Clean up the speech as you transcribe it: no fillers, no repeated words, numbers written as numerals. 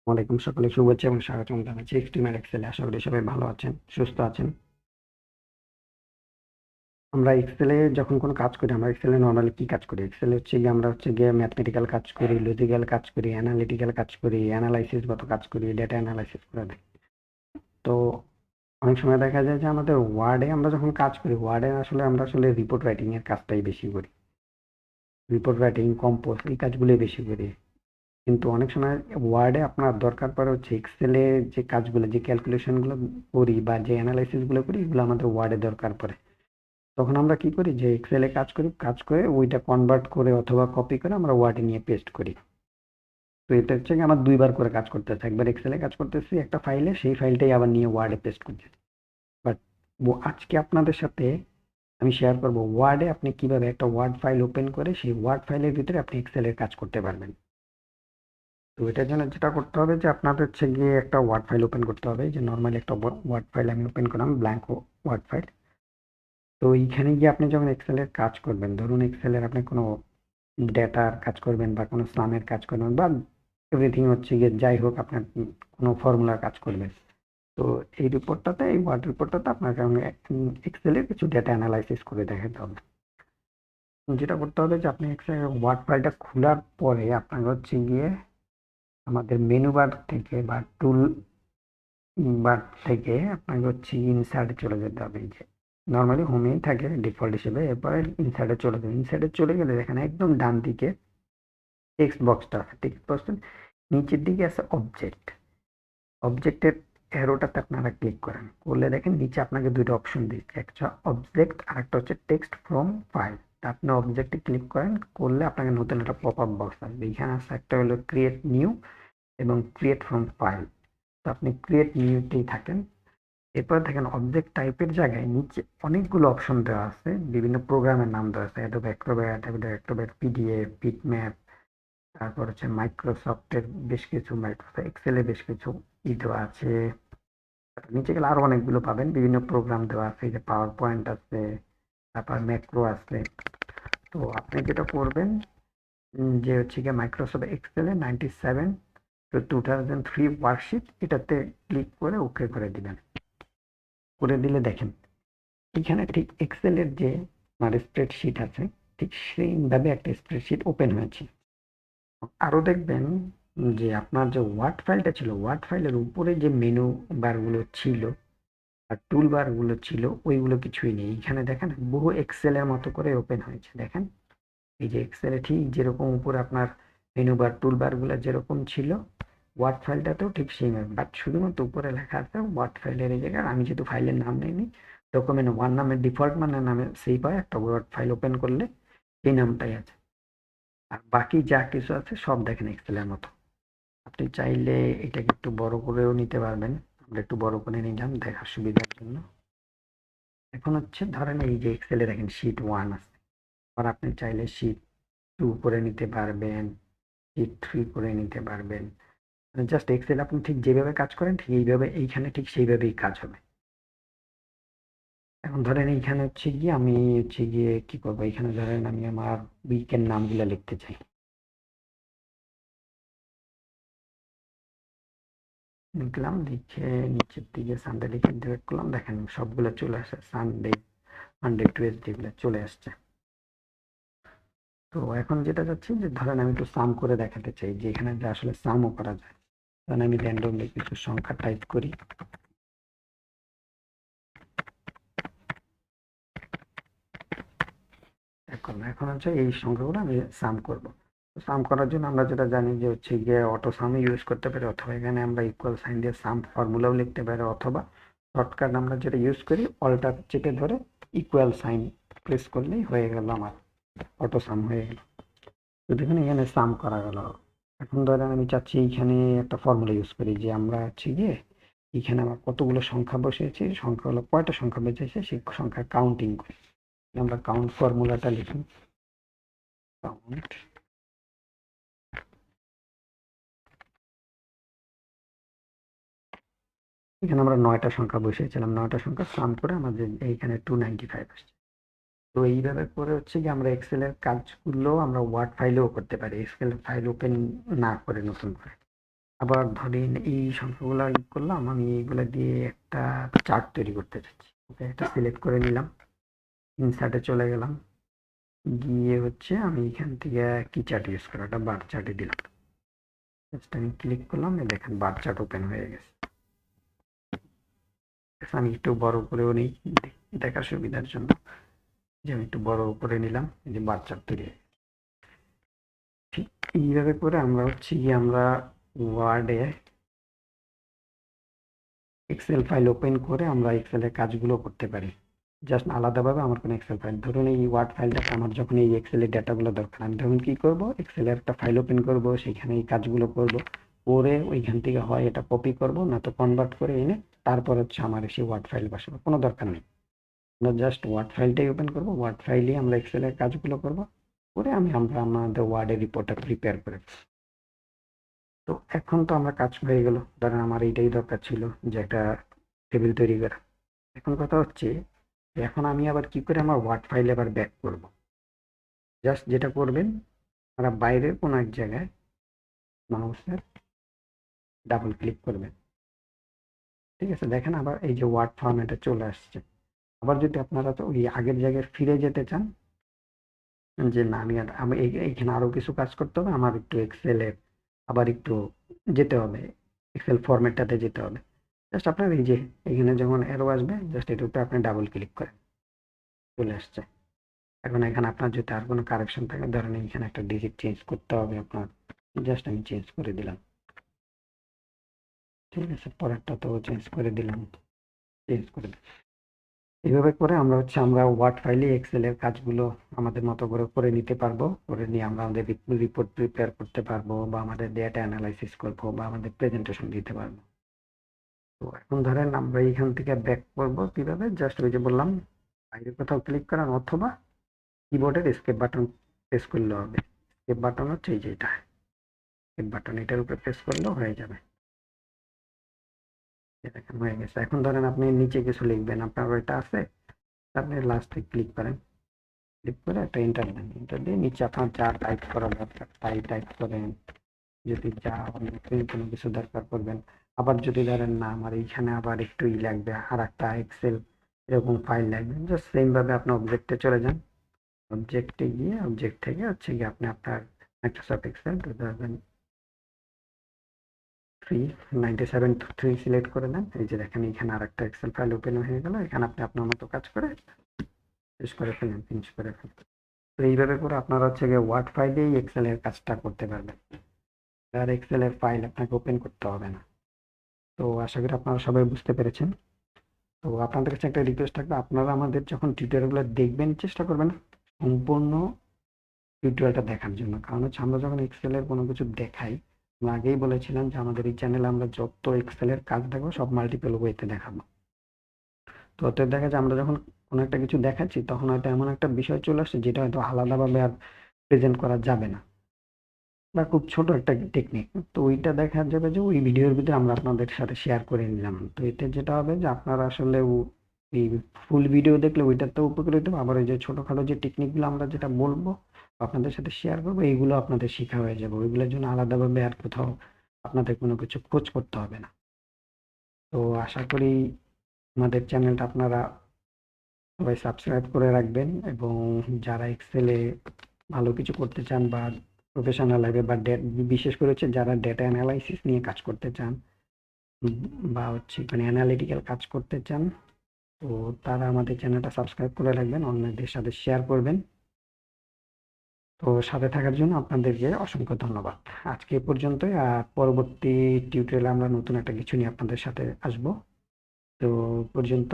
ওয়ালাইকুম সকলে শুভেচ্ছা এবং স্বাগতম জানাচ্ছি এক্সট্রিমার এক্সেলে। আশা করি সবাই ভালো আছেন, সুস্থ আছেন। আমরা এক্সেলে যখন কোনো কাজ করি, আমরা এক্সেলে নর্মালি কি কাজ করি? এক্সেলে হচ্ছে গিয়ে আমরা হচ্ছে গিয়ে ম্যাথমেটিক্যাল কাজ করি, লজিক্যাল কাজ করি, অ্যানালিটিক্যাল কাজ করি, অ্যানালাইসিস গত কাজ করি, ডেটা অ্যানালাইসিস করে দিই। তো অনেক সময় দেখা যায় যে আমাদের ওয়ার্ডে আমরা যখন কাজ করি, ওয়ার্ডে আমরা আসলে রিপোর্ট রাইটিং এর কাজটাই বেশি করি। রিপোর্ট রাইটিং, কম্পোজ এই কাজগুলোই বেশি করি। কিন্তু অনেক সময় ওয়ার্ডে আপনার দরকার পড়ে হচ্ছে এক্সেলে যে কাজগুলো, যে ক্যালকুলেশনগুলো করি বা যে অ্যানালাইসিসগুলো করি, এগুলো আমাদের ওয়ার্ডে দরকার পড়ে। তখন আমরা কি করি, যে এক্সেলে কাজ করি, কাজ করে ওইটা কনভার্ট করে অথবা কপি করে আমরা ওয়ার্ডে নিয়ে পেস্ট করি। তো এটা হচ্ছে কি আমার দুইবার করে কাজ করতে হচ্ছে। একবার এক্সেলে কাজ করতেছি একটা ফাইলে, সেই ফাইলটাই আবার নিয়ে ওয়ার্ডে পেস্ট করতেছি। বাট আজকে আপনাদের সাথে আমি শেয়ার করব ওয়ার্ডে আপনি কিভাবে একটা ওয়ার্ড ফাইল ওপেন করে সেই ওয়ার্ড ফাইলের ভিতরে আপনি এক্সেলের কাজ করতে পারবেন। তো এটার জন্য যেটা করতে হবে যে আপনাদের হচ্ছে গিয়ে একটা ওয়ার্ড ফাইল ওপেন করতে হবে। যে নর্মালি একটা ওয়ার্ড ফাইল আমি ওপেন করলাম, ব্ল্যাঙ্ক ওয়ার্ড ফাইল। তো এইখানে গিয়ে আপনি যখন এক্সেলের কাজ করবেন, ধরুন এক্সেলের আপনি কোনো ডেটার কাজ করবেন বা কোনো সামের কাজ করবেন বা এভরিথিং হচ্ছে গিয়ে যাই হোক, আপনার কোনো ফর্মুলার কাজ করবেন। তো এই রিপোর্টটাতে, এই ওয়ার্ড রিপোর্টটাতে আপনাকে এক্সেলের কিছু ডেটা অ্যানালাইসিস করে দেখাতে হবে। যেটা করতে হবে যে আপনি এক্সেল ওয়ার্ড ফাইলটা খোলার পরে আপনাকে হচ্ছে গিয়ে আমাদের মেনু বার থেকে বা টুল বার থেকে আপনাকে হচ্ছে ইনসার্টে চলে যেতে হবে। এই যে নর্মালি হোমেই থাকে ডিফল্ট হিসেবে, এরপরে ইনসার্টে চলে যাবে। ইনসার্টে চলে গেলে এখানে একদম ডান দিকে টেক্সট বক্সটা আছে, টেক্সট বক্সের নিচের দিকে আছে অবজেক্ট। অবজেক্টের অ্যারোটাতে আপনারা ক্লিক করেন, করলে দেখেন নিচে আপনাকে দুটো অপশন দিচ্ছে, একটা অবজেক্ট আর একটা হচ্ছে টেক্সট ফ্রম ফাইল। আপনি অবজেক্টে ক্লিক করেন, করলে আপনাকে নতুন একটা পপ আপ বক্স আসবে। এখানে আছে একটা হলো ক্রিয়েট নিউ এবং ক্রিয়েট ফ্রম ফাইল। তো আপনি ক্রিয়েট নিউতেই থাকেন। এরপর দেখেন অবজেক্ট টাইপের জায়গায় নিচে অনেকগুলো অপশন দেওয়া আছে, বিভিন্ন প্রোগ্রামের নাম দেওয়া আছে, Adobe Acrobat, Acrobat PDF, bitmap, তারপর হচ্ছে মাইক্রোসফটের বেশ কিছু, মাইক্রোসফট এক্সেলের বেশ কিছু দেওয়া আছে। নিচে গেলে আরো অনেকগুলো পাবেন, বিভিন্ন প্রোগ্রাম দেওয়া আছে, এই যে পাওয়ার পয়েন্ট আছে, তারপর ম্যাক্রো আছে। তো আপনি যেটা করবেন যে হচ্ছে গিয়ে মাইক্রোসফট এক্সেলে 97 তো 2003 ওয়ার্কশিট, এটাতে ক্লিক করে ওকে করে দিবেন। করে দিলে দেখেন এখানে ঠিক এক্সেলের যে আমার স্প্রেডশিট আছে, ঠিক সেইভাবে একটা স্প্রেডশিট ওপেন হয়েছে। আরো দেখবেন যে আপনার যে ওয়ার্ড ফাইলটা ছিল, ওয়ার্ড ফাইলের উপরে যে মেনু বারগুলো ছিল আর টুল বারগুলো ছিল, ওইগুলো কিছুই নেই। এখানে দেখেন বহু এক্সেলের মতো করে ওপেন হয়েছে। দেখেন এই যে এক্সেলে ঠিক যেরকম উপরে আপনার মেনু বার টুল বারগুলো যেরকম ছিল, ওয়ার্ড ফাইলটাতেও ঠিক সেইভাবে, বাট শুধুমাত্র উপরে লেখা আছে ওয়ার্ড ফাইলের এই জায়গায়। আমি যেহেতু ফাইলের নাম নিইনি, ডকুমেন্ট ওয়ান নামে ডিফল্ট মানে নামে সেই পায় একটা ওয়ার্ড ফাইল ওপেন করলে এই নামটাই আছে। আর বাকি যা কিছু আছে সব দেখেন এক্সেলের মতো। আপনি চাইলে এটাকে একটু বড় করেও নিতে পারবেন। আমরা একটু বড় করে নিলাম দেখার সুবিধার জন্য। এখন হচ্ছে ধরেন এই যে এক্সেলে দেখেন শিট 1 আছে, আর আপনি চাইলে শিট 2 করে নিতে পারবেন, শিট 3 করে নিতে পারবেন। মানে জাস্ট এক্সেল আপনি ঠিক যেভাবে কাজ করেন ঠিক এইভাবে এইখানে ঠিক সেইভাবেই কাজ হবে। এখন ধরেন এইখানে হচ্ছে গিয়ে আমি হচ্ছে গিয়ে কি করবো, এখানে ধরেন আমি আমার উইকের নামগুলো লিখতে চাই। লিখলাম, লিখে নিচের দিকে সানডে লিখে ডিরেক্ট করলাম, দেখেন সবগুলো চলে আসে, সানডে, মানডে, টুয়েসডে এগুলো চলে আসছে। তো এখন যেটা যাচ্ছি যে ধরেন আমি একটু সাম করে দেখাতে চাই যে এখানে যে আসলে সামও করা যায়। ধরেন আমি র্যান্ডমলি কিছু সংখ্যা টাইপ করি। এখন হচ্ছে এই সংখ্যাগুলো আমি সাম করব। সাম করার জন্য আমরা যেটা জানি যে হচ্ছে গিয়ে অটো সাম ইউজ করতে পারি, অথবা এখানে আমরা ইকুয়াল সাইন দিয়ে সাম ফর্মুলাও লিখতে পারি, অথবা শর্টকাট আমরা যেটা ইউজ করি অল্টার চেপে ধরে ইকুয়াল সাইন প্রেস করলেই হয়ে গেল, আমার অটো সাম হয়ে গেল। তো দেখুন এখানে সাম করা গেল। এখন ধরেন আমি চাচ্ছি এইখানে একটা ফর্মুলা ইউজ করি, যে আমরা হচ্ছে গিয়ে এখানে আমার কতগুলো সংখ্যা বসেছে, সংখ্যাগুলো কয়টা সংখ্যা বেঁচেছে সেই সংখ্যা কাউন্টিং করি। আমরা কাউন্ট ফর্মুলাটা লিখি, কাউন্ট। এখানে আমরা 9টা সংখ্যা বসিয়েছিলাম, 9টা সংখ্যা সাম করে আমাদের এইখানে 295 আসছে। তো এইভাবে করে হচ্ছে কি আমরা এক্সেলের কাজগুলো আমরা ওয়ার্ড ফাইলেও করতে পারি, এক্সেল ফাইল ওপেন না করে নতুন করে। আবার ধরেন এই সংখ্যাগুলো করলাম, আমি এইগুলা দিয়ে একটা চার্ট তৈরি করতে চাচ্ছি। ওকে, এটা সিলেক্ট করে নিলাম, ইনসার্টে চলে গেলাম, গিয়ে হচ্ছে আমি এখান থেকে কি চার্ট ইউজ করা, একটা বার চার্টে দিলাম। জাস্ট আমি ক্লিক করলাম, দেখেন বার চার্ট ওপেন হয়ে গেছে। আমি একটু বড় করেও নিই দেখার সুবিধার জন্য, যে আমি একটু বড় করে নিলাম, এই যে বার চার্ট তৈরি। ঠিক এইভাবে করে আমরা হচ্ছে গিয়ে আমরা ওয়ার্ডে এক্সেল ফাইল ওপেন করে আমরা এক্সেলের কাজগুলো করতে পারি। জাস্ট আলাদাভাবে আমার কোনো এক্সেল ফাইল, ধরুন এই ওয়ার্ড ফাইলটাতে আমার যখন এই এক্সেলের ডেটাগুলো দরকার, আমি ধরুন কী করবো, এক্সেলের একটা ফাইল ওপেন করব, সেখানে এই কাজগুলো করব, করে ওইখান থেকে হয় এটা কপি করব, না তো কনভার্ট করে এনে তারপর হচ্ছে আমার সেই ওয়ার্ড ফাইল বসাবো, কোনো দরকার নেই। আমরা জাস্ট ওয়ার্ড ফাইলটাই ওপেন করবো, ওয়ার্ড ফাইলেই আমরা এক্সেলের কাজগুলো করব, করে আমরা আমাদের ওয়ার্ডের রিপোর্টটা প্রিপেয়ার করে। তো এখন তো আমরা কাজ হয়ে গেল, ধরেন আমার এইটাই দরকার ছিল যে একটা টেবিল তৈরি করা। এখন কথা হচ্ছে, এখন আমি আবার কি করে আমার ওয়ার্ড ফাইলে আবার ব্যাক করব। জাস্ট যেটা করবেন, আপনারা বাইরের কোনো এক জায়গায় মাউসের ডাবল ক্লিক করবেন। ঠিক আছে, দেখেন আবার এই যে ওয়ার্ড ফরম্যাটে চলে আসছে। আবার যদি আপনারা তো ওই আগের জায়গায় ফিরে যেতে চান, যে না আমি এইখানে আরো কিছু কাজ করতে হবে, আমার একটু এক্সেলের আবার একটু যেতে হবে, এক্সেল ফরম্যাটটাতে যেতে হবে, জাস্ট আপনার এই যে এখানে যখন অ্যারো আসবে, জাস্ট এটার উপরে আপনি ডাবল ক্লিক করেন, চলে আসছে। এখন এখানে আপনার যদি আর কোনো কারেকশন থাকে, ধরেন এখানে একটা ডিজিট চেঞ্জ করতে হবে আপনার, জাস্ট আমি চেঞ্জ করে দিলাম। ঠিক আছে, পরেরটা তো চেঞ্জ করে দিলাম, চেঞ্জ করে দিলাম। এইভাবে করে আমরা হচ্ছে আমরা ওয়ার্ড ফাইলে এক্সেলের কাজগুলো আমাদের মতো করে করে নিতে পারবো, করে নিয়ে আমরা আমাদের রিপোর্ট প্রিপেয়ার করতে পারবো, বা আমাদের ডেটা অ্যানালাইসিস করবো, বা আমাদের প্রেজেন্টেশন দিতে পারবো। তো এখন ধরেন আমরা এইখান থেকে ব্যাক করবো কিভাবে, জাস্ট ওই যে বললাম বাইরে কোথাও ক্লিক করেন, অথবা কিবোর্ডের এস্কেপ বাটন প্রেস করলে হবে। এস্কেপ বাটন হচ্ছে এই যে এটা, এস্কেপ বাটন, এটার উপরে প্রেস করলেও হয়ে যাবে। দেখেন হয়ে গেছে। এখন ধরেন আপনি নিচে কিছু লিখবেন, আপনার ওইটা আছে, আপনি লাস্টে ক্লিক করেন, ক্লিক করে একটা এন্টার দেন, এন্টার দিয়ে নিচে আপনার যা টাইপ করা দরকার তাই টাইপ করেন। যদি যা কোনো কিছু দরকার করবেন, আবার যদি ধরেন না আমার এইখানে আবার একটু লাগবে, আর একটা এক্সেল এরকম ফাইল লাগবে, জাস্ট সেম ভাবে আপনি অবজেক্টে চলে যান, অবজেক্টে গিয়ে অবজেক্ট থেকে হচ্ছে গিয়ে আপনি আপনার মাইক্রোসফট এক্সেল 2003 সিলেক্ট করে দেন। এই যে দেখেন এখানে আর একটা এক্সেল ফাইল ওপেন হয়ে গেল, এখানে আপনি আপনার মতো কাজ করে শেষ করে ফেলেন, ফিনিশ করে ফেলেন। তো এইভাবে করে আপনারা হচ্ছে গিয়ে ওয়ার্ড ফাইলেই এক্সেলের কাজটা করতে পারবেন, আর এক্সেলের ফাইল আপনাকে ওপেন করতে হবে না। তো আশা করি আপনারা সবাই বুঝতে পেরেছেন। তো আপনাদের কাছে একটা রিকোয়েস্ট থাকবে, আপনারা আমাদের যখন টিউটোরিয়ালগুলো দেখবেন, চেষ্টা করবেন সম্পূর্ণ টিউটোরিয়ালটা দেখার জন্য। কারণ হচ্ছে আমরা যখন এক্সেলের কোনো কিছু দেখাই, আমরা আগেই বলেছিলাম যে আমাদের এই চ্যানেলে আমরা যত এক্সেলের কাজ দেখাবো সব মাল্টিপল ওয়েতে দেখাবো। তো অতএব দেখা যায় আমরা যখন কোনো একটা কিছু দেখাচ্ছি, তখন হয়তো এমন একটা বিষয় চলে আসছে যেটা হয়তো আলাদাভাবে আর প্রেজেন্ট করা যাবে না, বা খুব ছোট একটা টেকনিক। তো ওইটা দেখা যাবে যে ওই ভিডিওর ভিতরে আমরা আপনাদের সাথে শেয়ার করে নিলাম। তো এতে যেটা হবে যে আপনারা আসলে এই ফুল ভিডিও দেখলে ওইটাতেও উপকৃত হবে, আবার ওই যে ছোটখাটো যে টেকনিকগুলো আমরা যেটা বলবো আপনাদের সাথে শেয়ার করবো, এইগুলো আপনাদের শেখা হয়ে যাবে, ওইগুলোর জন্য আলাদাভাবে আর কোথাও আপনাদের কোনো কিছু খোঁজ করতে হবে না। তো আশা করি আমাদের চ্যানেলটা আপনারা সবাই সাবস্ক্রাইব করে রাখবেন, এবং যারা এক্সেলে ভালো কিছু করতে চান, বা প্রফেশনাল লাইফে, বা বিশেষ করে হচ্ছে যারা ডেটা অ্যানালাইসিস নিয়ে কাজ করতে চান, বা হচ্ছে মানে অ্যানালিটিক্যাল কাজ করতে চান, তো তারা আমাদের চ্যানেলটা সাবস্ক্রাইব করে রাখবেন, অন্যদের সাথে শেয়ার করবেন। তো সাথে থাকার জন্য আপনাদেরকে অসংখ্য ধন্যবাদ। আজকে এ পর্যন্তই, আর পরবর্তী টিউটোরিয়ালে আমরা নতুন একটা কিছু নিয়ে আপনাদের সাথে আসব। তো পর্যন্ত